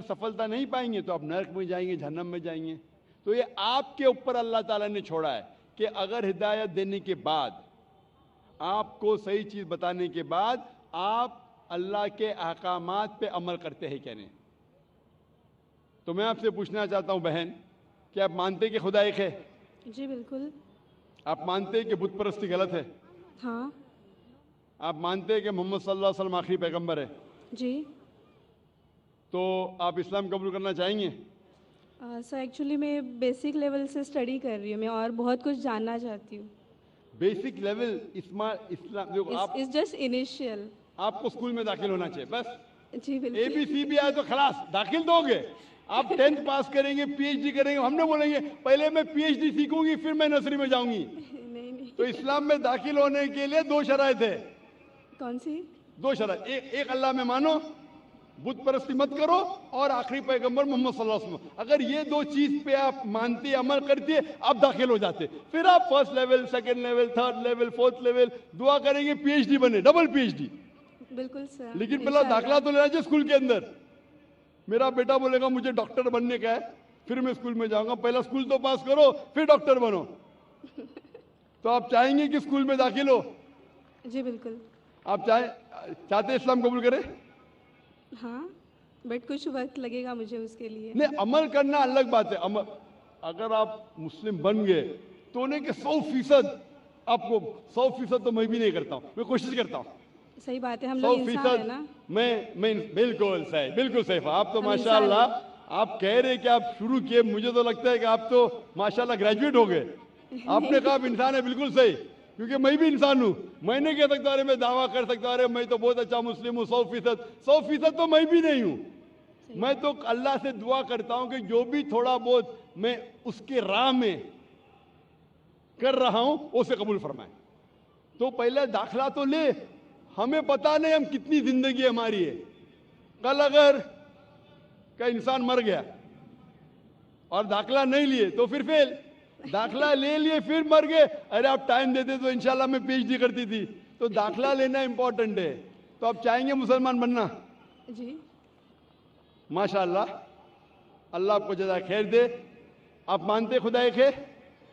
सफलता नहीं पाएंगे तो आप नरक में जाएंगे, जहन्नम में जाएंगे। तो ये आपके ऊपर अल्लाह ताला ने छोड़ा है कि अगर हिदायत देने के बाद, आपको सही चीज़ बताने के बाद आप अल्लाह के अहकामात पे अमल करते हैं क्या नहीं। तो मैं आपसे पूछना चाहता हूँ बहन, कि आप मानते हैं कि खुदा एक है? जी बिल्कुल। आप मानते हैं कि बुत परस्ती गलत है? हाँ। आप मानते हैं कि मोहम्मद सल्लल्लाहु अलैहि वसल्लम आखिरी पैगंबर है? जी। तो आप इस्लाम कबूल करना चाहेंगे? सर एक्चुअली मैं बेसिक लेवल से स्टडी कर रही हूँ, मैं और बहुत कुछ जानना चाहती हूँ। बेसिक लेवल इस्लाम जो आप इट्स जस्ट इनिशियल। आपको स्कूल में दाखिल होना चाहिए बस। जी बिल्कुल। ABC भी आए तो खलास दाखिल दोगे। आप 10th पास करेंगे, PhD करेंगे, हमने बोलेंगे पहले मैं PhD सीखूंगी फिर मैं नर्सरी में जाऊंगी। नहीं नहीं। तो इस्लाम में दाखिल होने के लिए 2 शराइत है। कौन सी? 2 शराइत, एक अल्लाह में मानो, बुत परस्ती मत करो, और आखिरी पैगंबर मोहम्मद सल्लल्लाहु अलैहि वसल्लम। अगर ये 2 चीज पे आप मानते, अमल करते, आप दाखिल हो जाते। फिर आप first level, second level, third level, fourth level दुआ करेंगे PhD बने, डबल PhD। बिल्कुल सर। लेकिन पहला दाखिला तो लेना चाहिए स्कूल के अंदर। मेरा बेटा बोलेगा मुझे डॉक्टर बनने का है, फिर मैं स्कूल में जाऊंगा। पहला स्कूल तो पास करो फिर डॉक्टर बनो। तो आप चाहेंगे कि स्कूल में दाखिल हो? जी बिल्कुल। आप चाहते इस्लाम कबूल करें? हाँ, बट कुछ वक्त लगेगा मुझे उसके लिए। नहीं, अमल करना अलग बात है। अमल, अगर आप मुस्लिम बन गए तो नहीं कि 100% आपको 100% तो मैं भी नहीं करता हूँ, मैं कोशिश करता हूँ। सही बात है, हम लोग इंसान है ना। मैं बिल्कुल सही, बिल्कुल सही। आप तो हम माशाल्लाह, आप कह रहे कि आप शुरू किए, मुझे तो लगता है कि आप तो माशाल्लाह ग्रेजुएट हो गए। आपने कहा आप इंसान है, बिल्कुल सही, क्योंकि मैं भी इंसान हूँ। मैं नहीं कह सकता अरे मैं दावा कर सकता अरे मैं तो बहुत अच्छा मुस्लिम हूँ 100% तो मैं भी नहीं हूँ। मैं तो अल्लाह से दुआ करता हूँ कि जो भी थोड़ा बहुत मैं उसके राह में कर रहा हूँ उसे कबूल फरमाए। तो पहले दाखिला तो ले, हमें पता नहीं हम कितनी जिंदगी हमारी है। कल अगर का इंसान मर गया और दाखिला नहीं लिए तो फिर फेल, दाखिला ले लिए फिर मर गए, अरे आप टाइम देते तो इंशाल्लाह मैं PhD करती थी। तो दाखिला लेना इंपॉर्टेंट है। तो आप चाहेंगे मुसलमान बनना? जी माशाल्लाह, अल्लाह आपको जज़ा खैर दे। आप मानते खुदा एक है?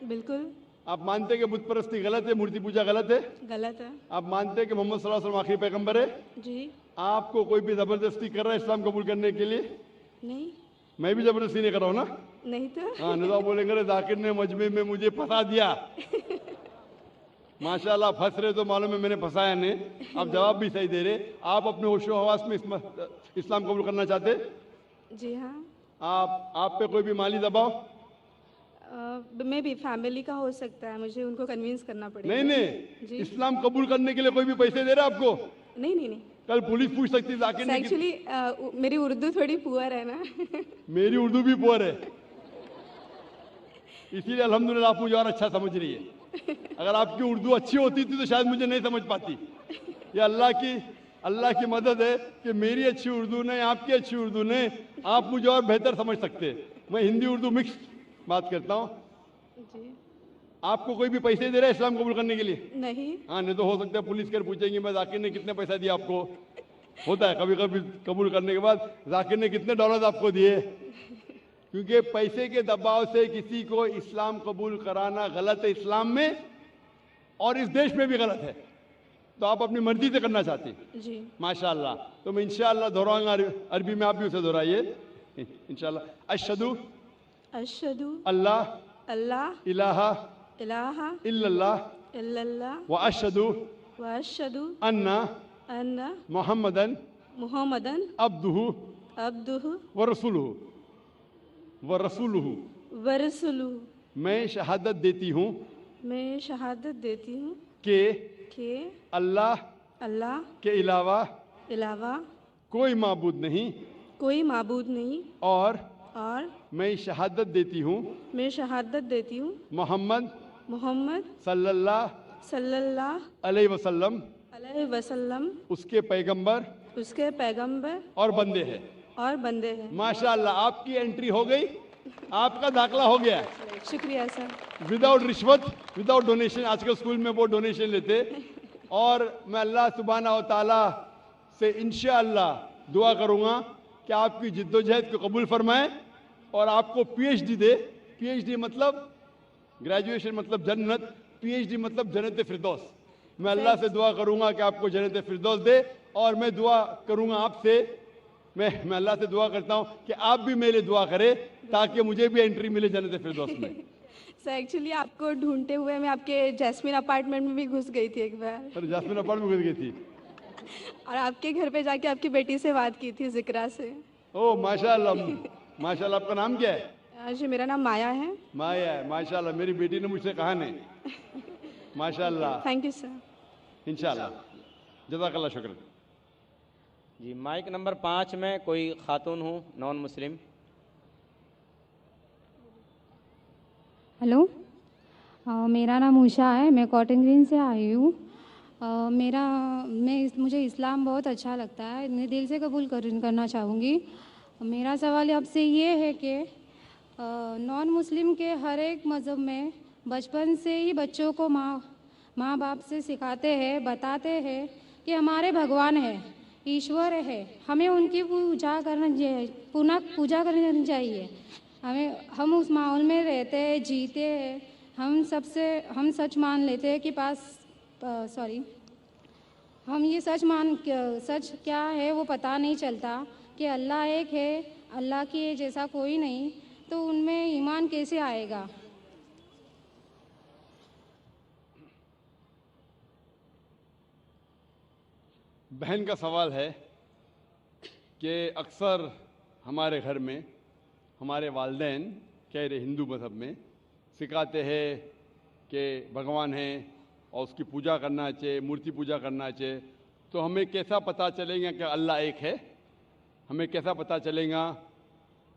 बिल्कुल। आप मानते कि बुत परस्ती गलत है, मूर्ति पूजा गलत है? गलत है। आप मानते कि मोहम्मद सल्लल्लाहु अलैहि वसल्लम आखिरी पैगंबर है? जी। आपको कोई भी जबरदस्ती कर रहा है इस्लाम कबूल करने के लिए? नहीं। मैं भी जबरदस्ती नहीं कर रहा हूँ ना? नहीं तो। हाँ, नहीं तो आप बोलेंगे रे जाकिर ने मजमे में मुझे फंसा दिया। माशाल्लाह, फंस रहे तो मालूम है मैंने फंसाया नहीं। आप जवाब भी सही दे रहे। आप अपने होशो हवास में इस्लाम कबूल करना चाहते? जी हाँ। आप पे कोई भी माली दबाव? मे भी फैमिली का हो सकता है, मुझे उनको कन्विंस करना पड़ेगा। नहीं नहीं, इस्लाम कबूल करने के लिए कोई भी पैसे दे रहा है आपको? नहीं नहीं नहीं। कल पुलिस पूछ सकती है जाकिर ने। एक्चुअली मेरी उर्दू थोड़ी पुअर है ना। मेरी उर्दू भी पुअर है, इसीलिए अल्हम्दुलिल्लाह आप मुझे और अच्छा समझ रही है। अगर आपकी उर्दू अच्छी होती थी तो शायद मुझे नहीं समझ पाती। ये अल्लाह की मदद है कि मेरी अच्छी उर्दू नहीं, आपकी अच्छी उर्दू नहीं, आप मुझे और बेहतर समझ सकते हैं। मैं हिंदी उर्दू मिक्स बात करता हूँ। जी। आपको कोई भी पैसे दे रहा है इस्लाम कबूल करने के लिए? नहीं। हाँ, नहीं तो हो सकता है पुलिस कर पूछेंगे मैं जाकिर ने कितने पैसा दिया आपको। होता है कभी कभी कबूल करने के बाद जाकिर ने कितने डॉलर आपको दिए। क्योंकि पैसे के दबाव से किसी को इस्लाम कबूल कराना गलत है इस्लाम में, और इस देश में भी गलत है। तो आप अपनी मर्जी से करना चाहते हैं। जी। माशाल्लाह। तो मैं इंशाल्लाह दोहराऊंगा अरबी में, आप भी उसे दोहराइए इंशाल्लाह। अशहदु अशहदु अल्लाह अल्लाह इलाहा इलाहा इल्लल्लाह इल्लल्लाह व अशहदु व अशहदु अन्ना अन्ना मुहम्मदन मुहम्मदन अब्दुहु अब्दुहु व रसूलुहु। व रसूलुहु। मैं शहादत देती हूँ मैं शहादत देती हूँ कि अल्लाह अल्लाह के अलावा कोई माबूद नहीं, और मैं शहादत देती हूँ मोहम्मद सल्लल्लाहु अलैहि वसल्लम वसल्लम उसके पैगंबर और बंदे हैं। माशाल्लाह, आपकी एंट्री हो गई, आपका दाखला हो गया। शुक्रिया सर। विदाउट रिश्वत, विदाउट डोनेशन। आजकल स्कूल में वो डोनेशन लेते। और मैं अल्लाह सुब्हाना व तआला से इंशाअल्लाह दुआ करूँगा کہ آپ کی جدوجہد کو قبول فرمائیں اور آپ کو پی ایچ ڈی دے. پی ایچ ڈی مطلب گریجویشن مطلب جنت, پی ایچ ڈی مطلب جنت فردوس. میں اللہ سے دعا کروں گا کہ آپ کو جنت فردوس دے, اور میں دعا کروں گا آپ سے, میں اللہ سے دعا کرتا ہوں کہ آپ بھی میرے لیے دعا کرے تاکہ مجھے بھی انٹری ملے جنت فردوس میں. سر ایکچولی آپ کو ڈھونڈتے ہوئے میں آپ کے جیسمین اپارٹمنٹ میں بھی گھس گئی تھی ایک بار, سر جاسمین اپارٹمنٹ میں گھس گئی تھی. اور آپ کے گھر پہ جا کے آپ کی بیٹی سے بات کی تھی, ذکرا سے. او ماشاء اللہ, ماشاء اللہ. آپ کا نام کیا ہے؟ جی میرا نام مایا ہے. مایا ہے, ماشاء اللہ. میری بیٹی نے مجھ سے کہا نہیں. ماشاء اللہ, تھینک یو سر. انشاءاللہ. جزاک اللہ, شکر. جی مائک نمبر 5 میں کوئی خاتون ہوں نان مسلم. ہلو, میرا نام اوشا ہے, میں کاٹن گرین سے آئی ہوں. مجھے اسلام بہت اچھا لگتا ہے, میں دل سے قبول کرنا چاہوں گی. میرا سوال آپ سے یہ ہے کہ نان مسلم کے ہر ایک مذہب میں بچپن سے ہی بچوں کو ماں باپ سے سکھاتے ہیں, بتاتے ہیں کہ ہمارے بھگوان ہے, ایشور ہے, ہمیں ان کی پوجا کرنی چاہیے. ہم اس ماحول میں رہتے ہیں, جیتے ہیں. ہم سچ مان لیتے ہیں کہ ہم یہ سچ کیا ہے وہ پتہ نہیں چلتا کہ اللہ ایک ہے, اللہ کے جیسا کوئی نہیں, تو ان میں ایمان کیسے آئے گا؟ بہن کا سوال ہے کہ اکثر ہمارے گھر میں ہمارے والدین کہہ رہے ہندو مذہب میں سکھاتے ہیں کہ بھگوان ہیں اور اس کی پوجا کرنا چاہیے, مورتی پوجا کرنا چاہیے. تو ہمیں کیسا پتہ چلے گا کہ اللہ ایک ہے؟ ہمیں کیسا پتہ چلے گا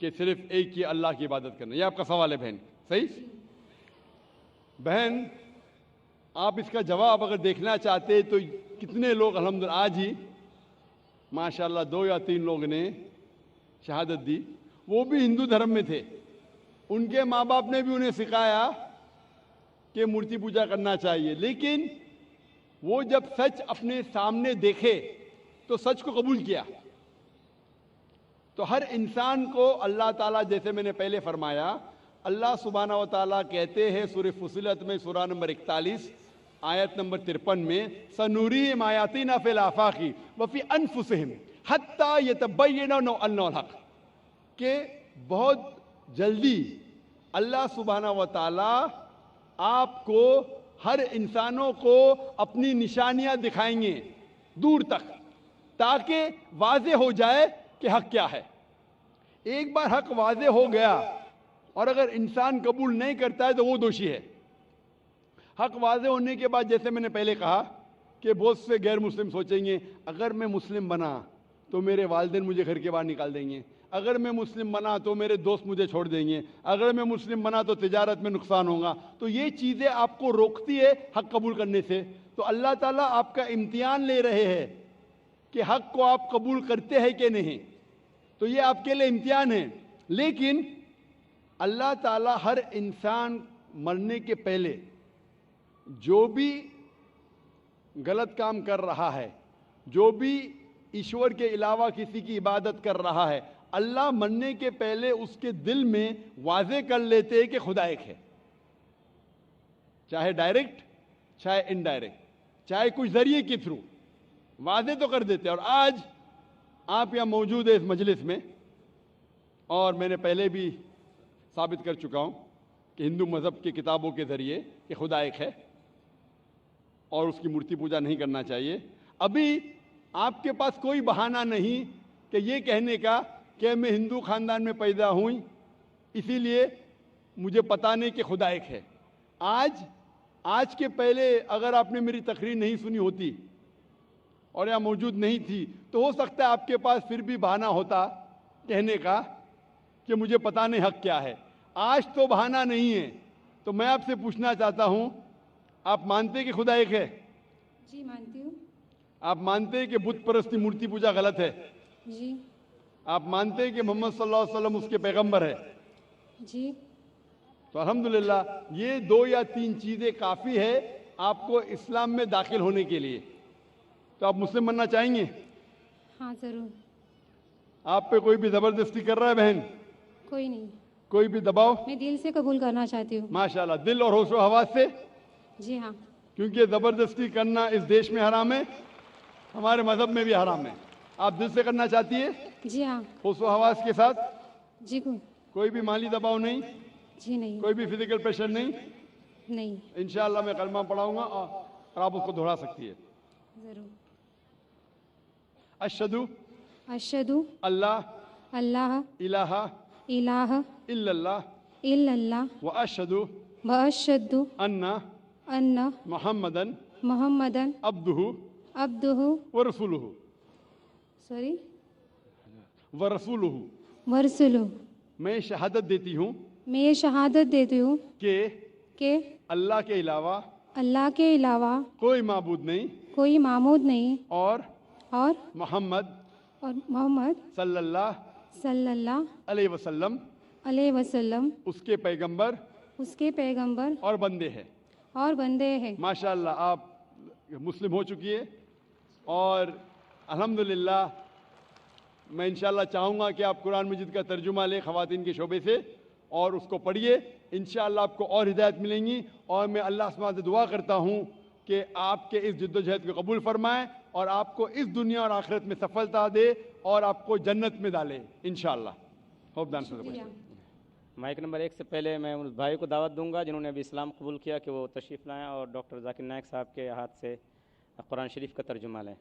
کہ صرف ایک ہی اللہ کی عبادت کرنا؟ یہ آپ کا سوال ہے بہن, صحیح؟ بہن, آپ اس کا جواب اگر دیکھنا چاہتے تو کتنے لوگ الحمدللہ آج ہی ماشاءاللہ 2 یا 3 لوگ نے شہادت دی, وہ بھی ہندو دھرم میں تھے. ان کے ماں باپ نے بھی انہیں سکھایا کہ مورتی پوجا کرنا چاہیے, لیکن وہ جب سچ اپنے سامنے دیکھے تو سچ کو قبول کیا. تو ہر انسان کو اللہ تعالیٰ, جیسے میں نے پہلے فرمایا, اللہ سبحانہ و تعالیٰ کہتے ہیں سورہ فصلت میں سورہ نمبر 41 آیت نمبر 53 میں, سنوریم آیاتنا فی الآفاق وفی انفسہم حتی یتبین انہ الحق, کہ بہت جلدی اللہ سبحانہ و تعالیٰ آپ کو, ہر انسانوں کو اپنی نشانیاں دکھائیں گے دور تک, تاکہ واضح ہو جائے کہ حق کیا ہے. ایک بار حق واضح ہو گیا اور اگر انسان قبول نہیں کرتا ہے تو وہ دوشی ہے. حق واضح ہونے کے بعد, جیسے میں نے پہلے کہا کہ بہت سے غیر مسلم سوچیں گے اگر میں مسلم بنا تو میرے والدین مجھے گھر کے باہر نکال دیں گے, اگر میں مسلم بنا تو میرے دوست مجھے چھوڑ دیں گے, اگر میں مسلم بنا تو تجارت میں نقصان ہوگا. تو یہ چیزیں آپ کو روکتی ہے حق قبول کرنے سے. تو اللہ تعالیٰ آپ کا امتحان لے رہے ہیں کہ حق کو آپ قبول کرتے ہیں کہ نہیں. تو یہ آپ کے لیے امتحان ہے. لیکن اللہ تعالیٰ ہر انسان مرنے کے پہلے جو بھی غلط کام کر رہا ہے, جو بھی ایشور کے علاوہ کسی کی عبادت کر رہا ہے, اللہ مرنے کے پہلے اس کے دل میں واضح کر لیتے ہیں کہ خدا ایک ہے, چاہے ڈائریکٹ چاہے انڈائریکٹ, چاہے کچھ ذریعے کے تھرو واضح تو کر دیتے. اور آج آپ یہاں موجود ہیں اس مجلس میں, اور میں نے پہلے بھی ثابت کر چکا ہوں کہ ہندو مذہب کی کتابوں کے ذریعے کہ خدا ایک ہے اور اس کی مورتی پوجا نہیں کرنا چاہیے. ابھی آپ کے پاس کوئی بہانہ نہیں کہ یہ کہنے کا کہ میں ہندو خاندان میں پیدا ہوں اسی لیے مجھے پتہ نہیں کہ خدا ایک ہے. آج کے پہلے اگر آپ نے میری تقریر نہیں سنی ہوتی اور یہاں موجود نہیں تھی تو ہو سکتا ہے آپ کے پاس پھر بھی بہانہ ہوتا کہنے کا کہ مجھے پتہ نہیں حق کیا ہے. آج تو بہانہ نہیں ہے. تو میں آپ سے پوچھنا چاہتا ہوں, آپ مانتے کہ خدا ایک ہے؟ جی مانتی ہوں. آپ مانتے کہ بت پرستی مورتی پوجا غلط ہے؟ جی. آپ مانتے کہ محمد صلی اللہ علیہ وسلم اس کے پیغمبر ہے؟ جی. تو الحمدللہ یہ 2 یا 3 چیزیں کافی ہے آپ کو اسلام میں داخل ہونے کے لیے. تو آپ مسلم بننا چاہیں گے؟ ہاں ضرور. आप पे कोई भी जबरदस्ती कर रहा है बहन? कोई नहीं, कोई भी दबाव? मैं दिल से कबूल करना चाहती हूँ। माशाल्लाह, दिल और होशो हवास से, जी हाँ। क्योंकि जबरदस्ती करना इस देश में हराम है, हमारे मजहब में भी हराम है। आप दिल से करना चाहती है, जी हाँ। होशो हवास के साथ? जी कोई भी माली दबाव नहीं, जी नहीं, कोई भी फिजिकल प्रेशर नहीं। नहीं। इंशाअल्लाह मैं कलमा पढ़ाऊंगा और आप उसको दोहरा सकती है। ज़रूर। अशहदु अशहदु अल्लाह अल्लाह इलाहा इलाहा इल्लल्लाह इल्लल्लाह व अशहदु व अशहदु अन्ना अन्ना मुहम्मदन मुहम्मदन अब्दुहु अब्दुहु व रसूलुहु सॉरी व रसूलुहु। व रसूलुहु। मैं शहादत देती हूँ मैं ये शहादत देती हूँ कि अल्लाह के अलावा अल्लाह के अलावा कोई माबूद नहीं कोई मामूद नहीं और मोहम्मद सल्लल्लाहु अलैहि वसल्लम अलैहि वसल्लम उसके पैगंबर और बंदे हैं। माशाअल्लाह, आप मुस्लिम हो चुकी है और अल्हम्दुलिल्लाह मैं इंशाअल्लाह चाहूँगा कि आप कुरान मजीद का तर्जुमा लें ख़वातीन के शोबे से और उसको पढ़िए। इंशाअल्लाह आपको और हिदायत मिलेंगी और मैं अल्लाह सुब्हानहू से दुआ करता हूँ कि आपके इस जिद्दोजहद को कबूल फरमाए और आपको इस दुनिया और आखिरत में सफलता दे और आपको जन्नत में डाले इंशाअल्लाह। Hope the answer the question. Mic number 1 से पहले मैं उस भाई को दावत दूंगा जिन्होंने अभी इस्लाम कबूल किया कि वो तशरीफ़ लाएँ और डॉक्टर जाकिर नायक साहब के हाथ से कुरान शरीफ का तर्जुमा लें।